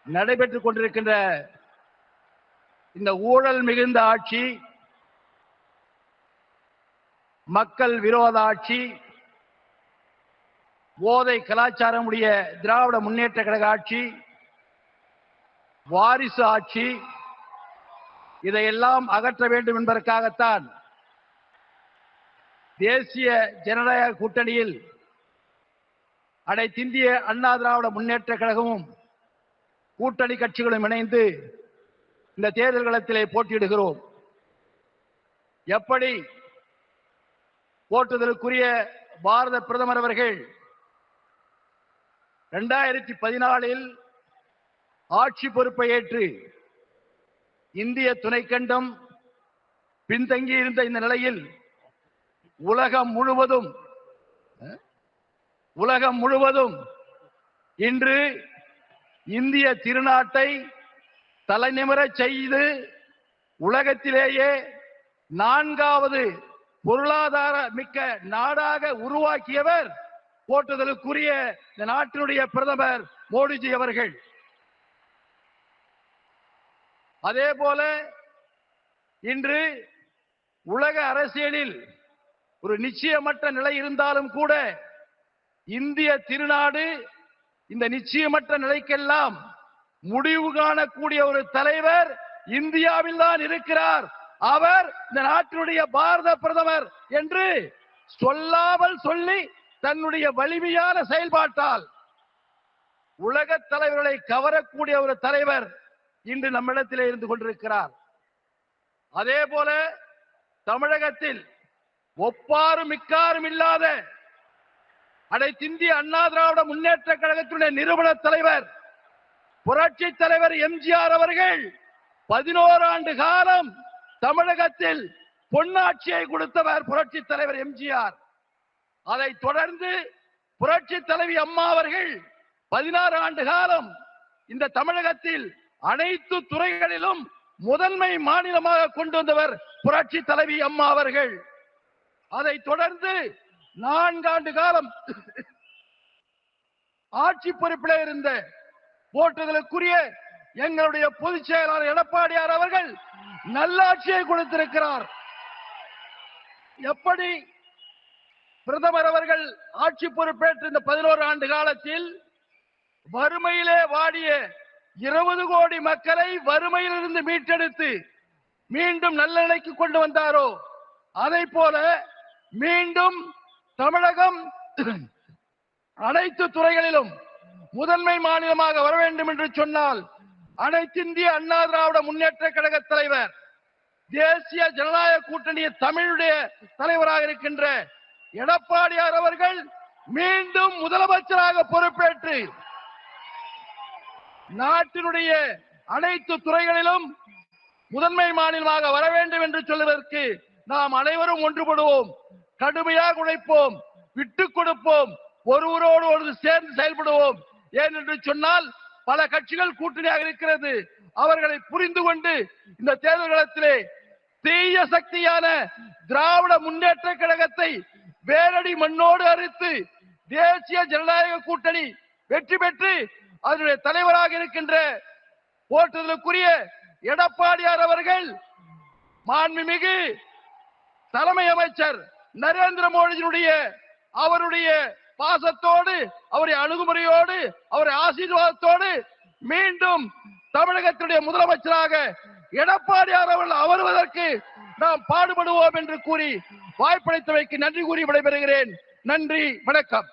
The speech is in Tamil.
நடைபெற்றுக் கொண்டிருக்கின்ற இந்த ஊழல் மிகுந்த ஆட்சி, மக்கள் விரோத ஆட்சி, போதை கலாச்சாரம் உடைய திராவிட முன்னேற்ற கழக ஆட்சி, வாரிசு ஆட்சி, இதையெல்லாம் அகற்ற வேண்டும் என்பதற்காகத்தான் தேசிய ஜனநாயக கூட்டணியில் அனைத்திந்திய அண்ணா திராவிட முன்னேற்ற கழகமும் கூட்டணி கட்சிகளும் இணைந்து இந்த தேர்தல் களத்திலே போட்டியிடுகிறோம். எப்படி போற்றுதலுக்குரிய பாரத பிரதமர் அவர்கள் 2014 ஆட்சி பொறுப்பை ஏற்று இந்திய துணைக்கண்டம் பின்தங்கி இருந்த இந்த நிலையில் உலகம் முழுவதும் இன்று இந்திய திருநாட்டை தலைநிமிரச் செய்து உலகத்திலேயே 4வது பொருளாதார மிக்க நாடாக உருவாக்கியவர் போற்றுதலுக்குரிய இந்த நாட்டினுடைய பிரதமர் மோடிஜி அவர்கள். அதே போல இன்று உலக அரசியலில் ஒரு நிச்சயமற்ற நிலை இருந்தாலும் கூட இந்திய திருநாடு இந்த நிச்சயமற்ற நிலைக்கெல்லாம் முடிவு காணக்கூடிய ஒரு தலைவர் இந்தியாவில் தான் இருக்கிறார். அவர் இந்த நாட்டினுடைய பாரத பிரதமர் என்று சொல்லாமல் சொல்லி தன்னுடைய வலிமையான செயல்பாட்டால் உலக தலைவர்களை கவரக்கூடிய ஒரு தலைவர் இன்று நம்மிடத்திலே இருந்து கொண்டிருக்கிறார். அதே போல தமிழகத்தில் ஒப்பாரும் மிக்காரும் இல்லாத அனைத்திந்திய அண்ணா திராவிட முன்னேற்ற கழகத்தினுடைய நிறுவன தலைவர் புரட்சி தலைவர் எம்ஜிஆர் அவர்கள் 11 ஆண்டு காலம் தமிழகத்தில் பொன்னாட்சியை கொடுத்தவர் புரட்சி தலைவர் எம்ஜிஆர். அதை தொடர்ந்து புரட்சி தலைவி அம்மா அவர்கள் 16 ஆண்டு காலம் இந்த தமிழகத்தில் அனைத்து துறைகளிலும் முதன்மை மாநிலமாக கொண்டு வந்தவர் புரட்சி தலைவி அம்மா அவர்கள். அதை தொடர்ந்து 4 ஆண்டு காலம் ஆட்சி பொறுப்பில் இருந்த போற்றுதலுக்குரிய எங்களுடைய பொதுச் செயலாளர் எடப்பாடியார் அவர்கள் நல்லாட்சியை கொடுத்திருக்கிறார். எப்படி பிரதமர் அவர்கள் ஆட்சி பொறுப்பேற்ற இந்த 11 ஆண்டு காலத்தில் வறுமையிலே வாடிய 20 கோடி மக்களை வறுமையிலிருந்து மீட்டெடுத்து மீண்டும் நல்ல நிலைக்கு கொண்டு வந்தாரோ, அதை போல மீண்டும் தமிழகம் அனைத்து துறைகளிலும் முதன்மை மாநிலமாக வர வேண்டும் என்று சொன்னால் அனைத்திந்திய அண்ணா திராவிட முன்னேற்ற கழக தலைவர், தேசிய ஜனநாயக கூட்டணிய தமிழுடைய தலைவராக இருக்கின்ற எடப்பாடியார் அவர்கள் மீண்டும் முதலமைச்சராக பொறுப்பேற்று நாட்டினுடைய அனைத்து துறைகளிலும் முதன்மை மாநிலமாக வர வேண்டும் என்று சொல்வதற்கு நாம் அனைவரும் ஒன்றுபடுவோம், கடுமையாக உழைப்போம், விட்டுக் கொடுப்போம், ஒருவரோடு ஒரு சேர்ந்து செயல்படுவோம். ஏனென்று சொன்னால் பல கட்சிகள் கூட்டணியாக இருக்கிறது. அவர்களை புரிந்து கொண்டு இந்த தேர்தல் களத்திலே தீய சக்தியான திராவிட முன்னேற்ற கழகத்தை வேரடி மண்ணோடு அறுத்து தேசிய ஜனநாயக கூட்டணி வெற்றி பெற்று அதனுடைய தலைவராக இருக்கின்ற போற்றுதலுக்குரிய எடப்பாடியார் அவர்கள் மாண்புமிகு தலைமை அமைச்சர் நரேந்திர மோடியினுடைய அவருடைய பாசத்தோடு, அவருடைய அணுகுமுறையோடு, அவருடைய ஆசீர்வாதத்தோடு மீண்டும் தமிழகத்துடைய முதலமைச்சராக எடப்பாடியார் அவர்கள் அமர்வதற்கு நாம் பாடுபடுவோம் என்று கூறி வாய்ப்பளித்தமைக்கு நன்றி கூறி விடைபெறுகிறேன். நன்றி, வணக்கம்.